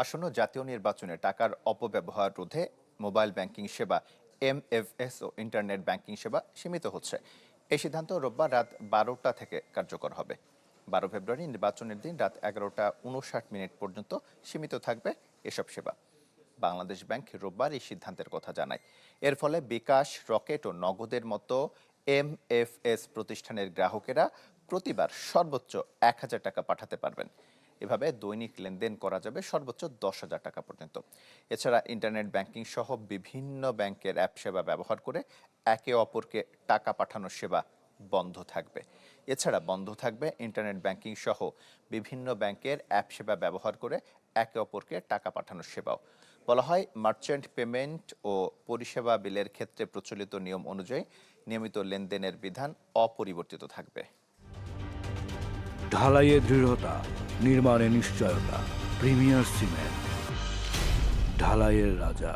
আসন্ন জাতীয় নির্বাচনে টাকার অপব্যবহার রোধে মোবাইল ব্যাংকিং সেবা এমএফএস ও ইন্টারনেট ব্যাংকিং সেবা সীমিত হচ্ছে। এই সিদ্ধান্ত রোববার রাত 12টা থেকে কার্যকর হবে। 12 ফেব্রুয়ারি নির্বাচনের দিন রাত 11টা 59 মিনিট পর্যন্ত সীমিত থাকবে এসব সেবা। বাংলাদেশ ব্যাংক রোববার এই সিদ্ধান্তের কথা জানায়। এর ফলে বিকাশ, রকেট ও নগদের মতো এমএফএস প্রতিষ্ঠানের গ্রাহকেরা প্রতিবার সর্বোচ্চ 1000 টাকা পাঠাতে পারবেন। এভাবে দৈনিক লেনদেন করা যাবে সর্বোচ্চ 10,000 টাকা পর্যন্ত। এছাড়া ইন্টারনেট ব্যাংকিং সহ বিভিন্ন ব্যাংকের অ্যাপ সেবা ব্যবহার করে একে অপরকে টাকা পাঠানোর সেবা বন্ধ থাকবে। এছাড়া বন্ধ থাকবে ইন্টারনেট ব্যাংকিং সহ বিভিন্ন ব্যাংকের অ্যাপ সেবা ব্যবহার করে একে অপরকে টাকা পাঠানোর সেবাও। বলা হয়, মার্চেন্ট পেমেন্ট ও পরিষেবা বিলের ক্ষেত্রে প্রচলিত নিয়ম অনুযায়ী নিয়মিত লেনদেনের বিধান অপরিবর্তিত থাকবে। ঢালাইয়ে দৃঢ়তা, নির্মাণে নিশ্চয়তা। প্রিমিয়ার সিমেন্ট, ঢালাইয়ের রাজা।